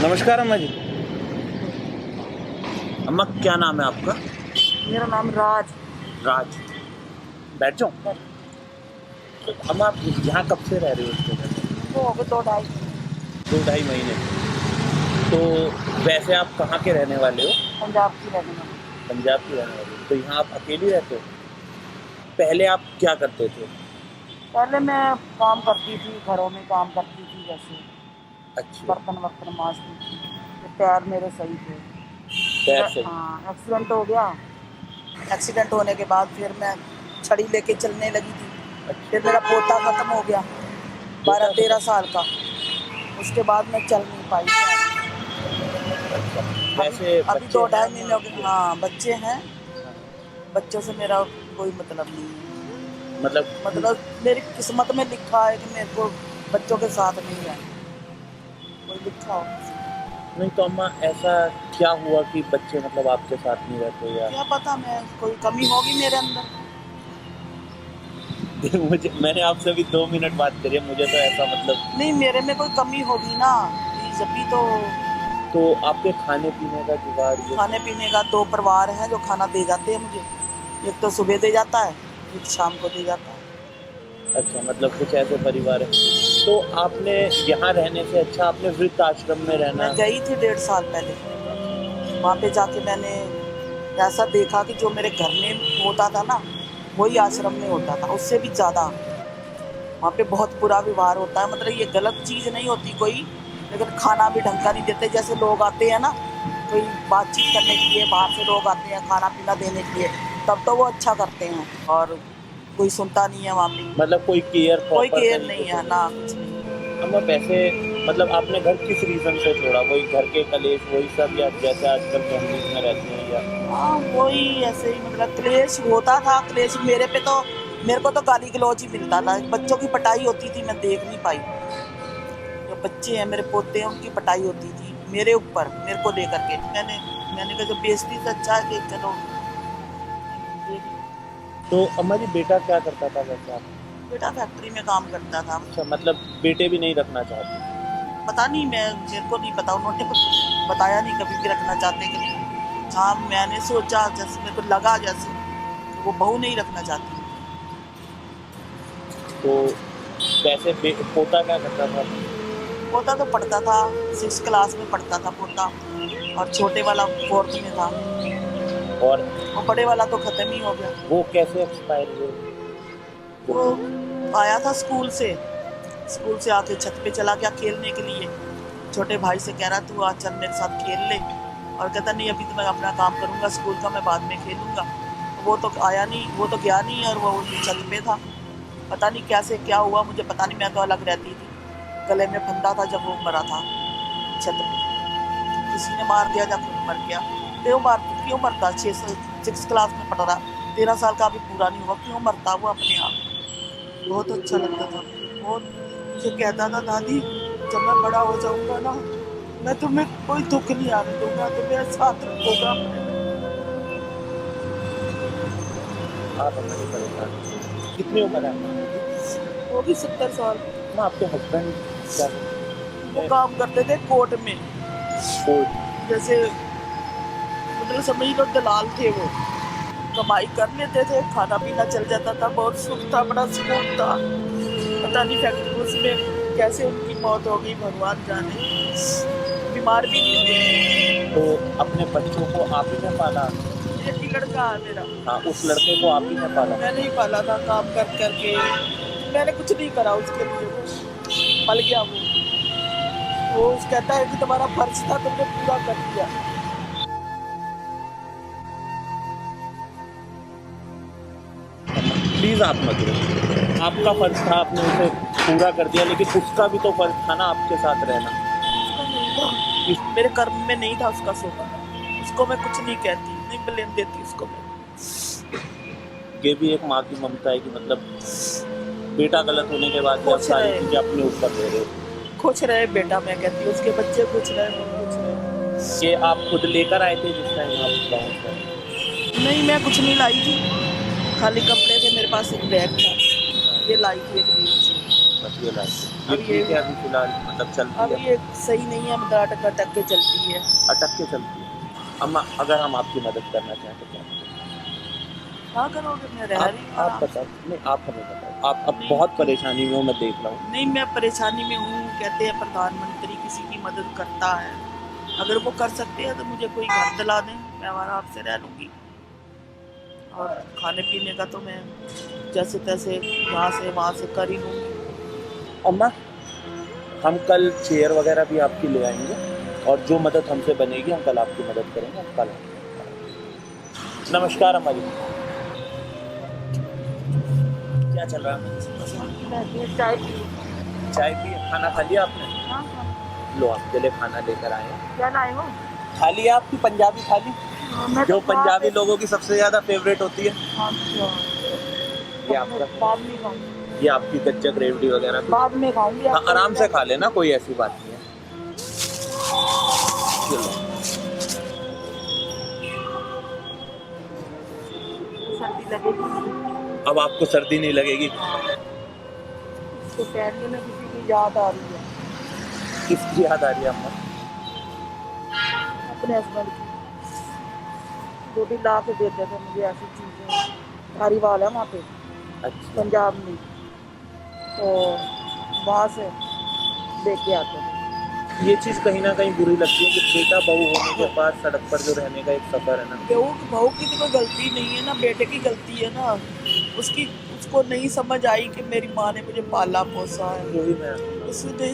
नमस्कार अम्मा जी। अम्मा क्या नाम है आपका? मेरा नाम राज। राज। बैठ जाओ। तो अम्मा आप यहाँ कब से रह रहे हो इस जगह पे? वो हो गए 2 ढाई। 2 ढाई महीने। तो वैसे आप कहाँ के रहने वाले हो? पंजाब की रहने वाली। पंजाब के रहने वाले हो। तो यहाँ आप अकेली रहते हो? पहले आप क्या करते थे? पहले मैं काम करती थी, घरों में काम करती थी, जैसे अच्छा। बर्तन वर्तन मांजती थी। तो पैर मेरे सही थे। पैर से? हाँ, एक्सीडेंट हो गया। एक्सीडेंट होने के बाद फिर मैं छड़ी लेके चलने लगी थी। अच्छा। फिर मेरा पोता खत्म हो गया, पोता 12-13 साल का। उसके बाद मैं चल नहीं पाई। अच्छा। अभी वैसे अभी बच्चे दो हैं ढाई अम्मा महीने हो गए। आपके? हाँ, बच्चे हैं। हाँ। बच्चों से मेरा कोई मतलब नहीं है। मतलब मतलब मेरी किस्मत में लिखा है कि मेरे को बच्चों के साथ नहीं है, कोई लिखा हो। नहीं तो अम्मा ऐसा क्या हुआ कि बच्चे मतलब आपके साथ नहीं रहते या? क्या पता, मैं कोई कमी होगी मेरे अंदर। मुझे मैंने आपसे अभी 2 मिनट बात करी है, मुझे तो ऐसा मतलब। नहीं, मेरे में कोई कमी होगी ना, जब भी तो। तो आपके खाने पीने का जुगाड़ ये खाने सब? पीने का 2 परिवार हैं जो खाना दे जाते हैं मुझे। एक तो सुबह दे जाता है, एक शाम को दे जाता है। अच्छा, मतलब कुछ ऐसे परिवार है। तो आपने यहाँ रहने से अच्छा आपने वृद्ध आश्रम में रहना। मैं गई थी 1.5 साल पहले। वहाँ पे जाके मैंने ऐसा देखा कि जो मेरे घर में होता था ना, वही आश्रम में होता था, उससे भी ज़्यादा। वहाँ पे बहुत बुरा व्यवहार होता है। मतलब ये गलत चीज़ नहीं होती कोई, लेकिन खाना भी ढंग का नहीं देते। जैसे लोग आते हैं ना, कोई बातचीत करने के लिए, बाहर से लोग आते हैं खाना पीना देने के लिए, तब तो वो अच्छा करते हैं। और कोई सुनता नहीं है वहाँ पे। मतलब कोई केयर कोई प्रॉपर केयर तरीके नहीं से है नहीं। ना, कुछ नहीं। अम्मा वैसे मतलब आपने घर किस रीज़न से छोड़ा? वही घर के कलेश वही सब, या जैसे आजकल फैमिलीज़ में रहते हैं, या? हाँ, वही ऐसे ही, मतलब क्लेश होता था। क्लेश मेरे पे तो, मेरे को तो गाली गलौज ही मिलता था। बच्चों की पिटाई होती थी, मैं देख नहीं पाई। जो बच्चे हैं, मेरे पोते हैं, उनकी पिटाई होती थी मेरे ऊपर, मेरे को लेकर के। मैंने कहा जब बेइज्जती से अच्छा है कि चलो देख लो। तो अम्मा जी बेटा क्या करता था वैसे आप? बेटा फैक्ट्री में काम करता था। अच्छा, मतलब बेटे भी नहीं रखना चाहते? पता नहीं, मेरे को नहीं पता, उन्होंने कुछ बताया नहीं कभी भी रखना चाहते कि नहीं। हाँ, मैंने सोचा, जैसे मेरे को लगा जैसे कि वो बहू नहीं रखना चाहती। तो वैसे पोता क्या करता था? पोता तो पढ़ता था, 6 क्लास में पढ़ता था पोता। और छोटे वाला 4th में था। और वो बड़े वाला तो खत्म ही हो गया। वो कैसे एक्सपायर हुए? वो आया था स्कूल से आके छत पे चला गया खेलने के लिए। छोटे भाई से कह रहा तू आज चल मेरे साथ खेल ले, और कहता नहीं अभी तो मैं अपना काम करूंगा स्कूल का, मैं बाद में खेलूंगा। वो तो आया नहीं, वो तो गया नहीं, और वो छत पे था। पता नहीं कैसे क्या हुआ, मुझे पता नहीं, मैं तो अलग रहती थी। गले में फंदा था जब वो मरा था छत पे। किसी ने मार दिया, जब मर गया। क्यों मरता? 6 क्लास में पढ़ रहा, 13 साल का अभी पूरा नहीं हुआ, क्यों मरता वो अपने आप? बहुत अच्छा लगता था बहुत। मुझे कहता था दादी, जब मैं बड़ा हो जाऊंगा ना, मैं तुम्हें कोई दुख नहीं आने दूंगा, तुम्हें साथ रखूंगा। आप अम्मा जी परेशान हैं। कितनी उम्र है अम्मा जी? वो भी 70 साल। अम्मा आपके हस्बैंड क्या करते वो हैं? काम करते थे कोर्ट में, कोर्ट? जैसे मतलब समझ लो दलाल थे वो। कमाई कर लेते थे, खाना पीना चल जाता था, बहुत सुख था, बड़ा सुकून था। पता नहीं फैक्ट्री उसमें कैसे उनकी मौत हो गई, भगवान जाने। बीमार भी नहीं हुए। तो अपने बच्चों को आप ही ने पाला? एक ही लड़का है मेरा। हाँ, उस लड़के को आप ही ने पाला? मैंने ही पाला था, काम कर करके। मैंने कुछ नहीं करा उसके लिए, वो पल गया। वो कहता है कि तुम्हारा फर्ज था, तुमने पूरा कर दिया। प्लीज़ आप मत रो। आपका फर्ज था, आपने उसे पूरा कर दिया, लेकिन उसका भी तो फर्ज था ना आपके साथ रहना। उसका नहीं था, मेरे कर्म में नहीं था उसका सोना। उसको मैं कुछ नहीं कहती, नहीं ब्लेम देती उसको मैं। ये भी एक माँ की ममता है कि मतलब बेटा गलत होने के बाद भी आप खुश सारी रहे, चीज़ें अपने ऊपर ले रहे हो। खुश रहे बेटा, मैं कहती हूँ उसके बच्चे खुश रहे, वो खुश रहे। ये आप खुद लेकर आए थे जिस टाइम आप गाँव से आए? नहीं, मैं कुछ नहीं लाई थी, खाली कपड़े थे मेरे पास, एक बैग था, ये लाई थी एक रील से। चलती है लाइट? ये अब ठीक है अभी फिलहाल, मतलब चलती अभी है, ये सही नहीं है, मतलब अटक अटक के चलती है। अटक के चलती है। अम्मा अगर हम आपकी मदद करना चाहें तो क्या करें? क्या करोगे, मैं रह रही हूँ आप आराम बताओ, से। नहीं आप हमें बताओ, आप अब नहीं, बहुत क्यों? परेशानी में हो, मैं देख रहा हूँ। नहीं, मैं परेशानी में हूँ। कहते हैं प्रधानमंत्री किसी की मदद करता है, अगर वो कर सकते हैं तो मुझे कोई घर दिला दें, मैं आराम से रह लूँगी। और खाने पीने का तो मैं जैसे तैसे यहाँ से वहाँ से कर ही लूँगी। अम्मा हम कल चेयर वगैरह भी आपकी ले आएंगे, और जो मदद हमसे बनेगी हम कल आपकी मदद करेंगे, हम कल आएंगे। नमस्कार अम्मा जी, क्या चल रहा है? चाय चाय पी, खाना खा लिया आपने? हाँ हाँ। लो आपके लिए खाना लेकर आए हैं। क्या लाए हो? थाली है आपकी पंजाबी थाली, मैं जो तो पंजाबी लोगों की सबसे ज्यादा फेवरेट होती है। ये आपका, बाद में खाऊंगी, ये आपकी गज्जक रेवड़ी वगैरह भी। बाद में खाऊंगी। हाँ आराम से खा लेना, कोई ऐसी बात नहीं है। चलो सर्दी लगेगी अब आपको सर्दी नहीं लगेगी। तो कहने में किसी की याद आ रही है, किसकी याद आ रही है अम्मा? अपने हस्बैंड की। वो भी ला के देते थे मुझे ऐसी चीजें। धारीवाल है वहाँ पे, अच्छा, पंजाब में, तो वहाँ से लेके आते थे। ये चीज कहीं ना कहीं बुरी लगती है कि बेटा बहू होने के बाद सड़क पर जो रहने का एक सफर है ना। बहू की तो कोई गलती नहीं है ना, बेटे की गलती है ना। उसकी उसको नहीं समझ आई कि मेरी माँ ने मुझे पाला पोसा है। वही मैं, उसने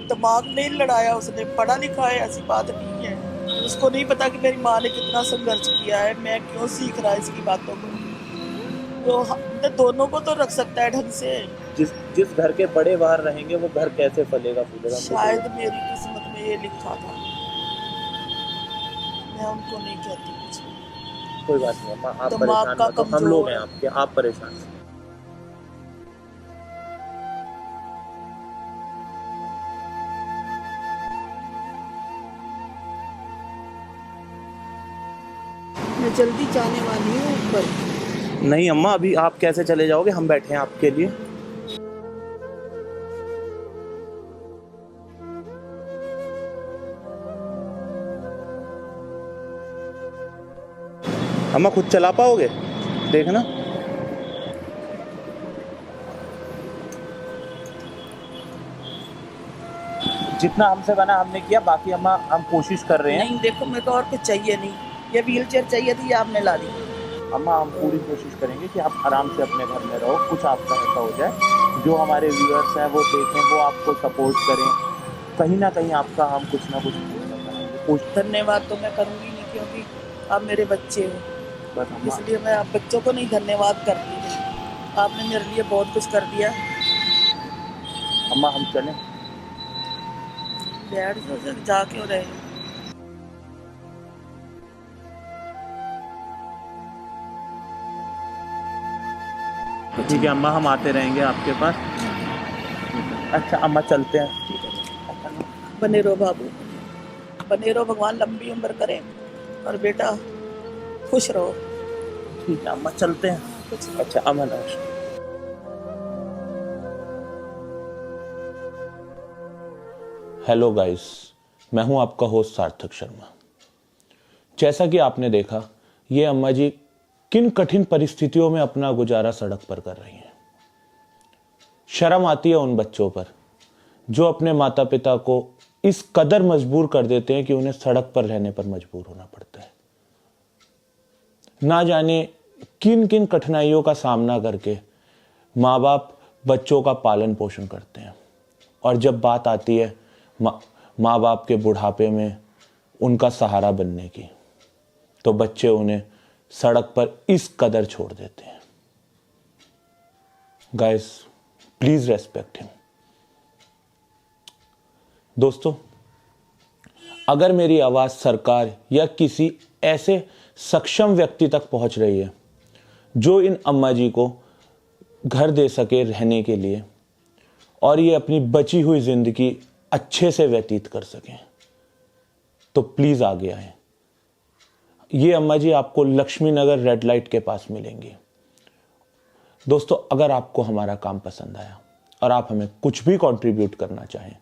दिमाग नहीं लड़ाया, उसने पढ़ा लिखा है, ऐसी बात नहीं है। उसको नहीं पता कि मेरी माँ ने कितना संघर्ष किया है, मैं क्यों सीख रहा है इसकी बातों को। तो हमने दोनों को तो रख सकता है ढंग से। जिस जिस घर के बड़े बाहर रहेंगे वो घर कैसे फलेगा फूलेगा? शायद मेरी किस्मत में ये लिखा था, मैं उनको नहीं कहती कुछ। कोई बात नहीं अम्मा, आप दिमाग परेशान का मत हो, हम लोग हैं आपके, आप परेशान मत। मैं जल्दी जाने वाली हूँ ऊपर। नहीं अम्मा अभी आप कैसे चले जाओगे, हम बैठे हैं आपके लिए। अम्मा खुद चला पाओगे? देखना। जितना हमसे बना हमने किया, बाकी अम्मा हम कोशिश कर रहे हैं। नहीं देखो, मेरे को और कुछ चाहिए नहीं, ये व्हील चेयर चाहिए थी, ये आपने ला दी। अम्मा हम पूरी कोशिश करेंगे कि आप आराम से अपने घर में रहो, कुछ आपका ऐसा हो जाए जो हमारे व्यूअर्स हैं वो देखें, वो आपको सपोर्ट करें, कहीं ना कहीं आपका हम कुछ ना कुछ धन्यवाद तो मैं करूँगी नहीं, क्योंकि आप मेरे बच्चे हो, बस अम्मा। इसलिए मैं आप बच्चों को नहीं धन्यवाद करती नहीं। आपने मेरे लिए बहुत कुछ कर दिया। अम्मा हम चलें? डैड से जा क्यों रहे हो? ठीक है अम्मा, हम आते रहेंगे आपके पास। अच्छा अम्मा चलते हैं। बने रहो बाबू, बने रहो, भगवान लंबी उम्र करे और बेटा खुश रहो। ठीक है अम्मा चलते हैं। अच्छा अम्मा नमस्कार। हेलो गाइस, मैं हूं आपका होस्ट सार्थक शर्मा। जैसा कि आपने देखा, ये अम्मा जी किन कठिन परिस्थितियों में अपना गुजारा सड़क पर कर रही हैं। शर्म आती है उन बच्चों पर जो अपने माता पिता को इस कदर मजबूर कर देते हैं कि उन्हें सड़क पर रहने पर मजबूर होना पड़ता है। ना जाने किन किन कठिनाइयों का सामना करके माँ बाप बच्चों का पालन पोषण करते हैं, और जब बात आती है माँ बाप के बुढ़ापे में उनका सहारा बनने की, तो बच्चे उन्हें सड़क पर इस कदर छोड़ देते हैं। Guys please respect him. दोस्तों, अगर मेरी आवाज सरकार या किसी ऐसे सक्षम व्यक्ति तक पहुंच रही है जो इन अम्मा जी को घर दे सके रहने के लिए, और ये अपनी बची हुई जिंदगी अच्छे से व्यतीत कर सकें, तो प्लीज आगे आए। ये अम्मा जी आपको लक्ष्मी नगर रेड लाइट के पास मिलेंगी। दोस्तों, अगर आपको हमारा काम पसंद आया और आप हमें कुछ भी कंट्रीब्यूट करना चाहें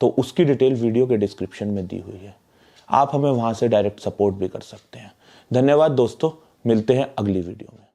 तो उसकी डिटेल वीडियो के डिस्क्रिप्शन में दी हुई है। आप हमें वहां से डायरेक्ट सपोर्ट भी कर सकते हैं। धन्यवाद दोस्तों, मिलते हैं अगली वीडियो में।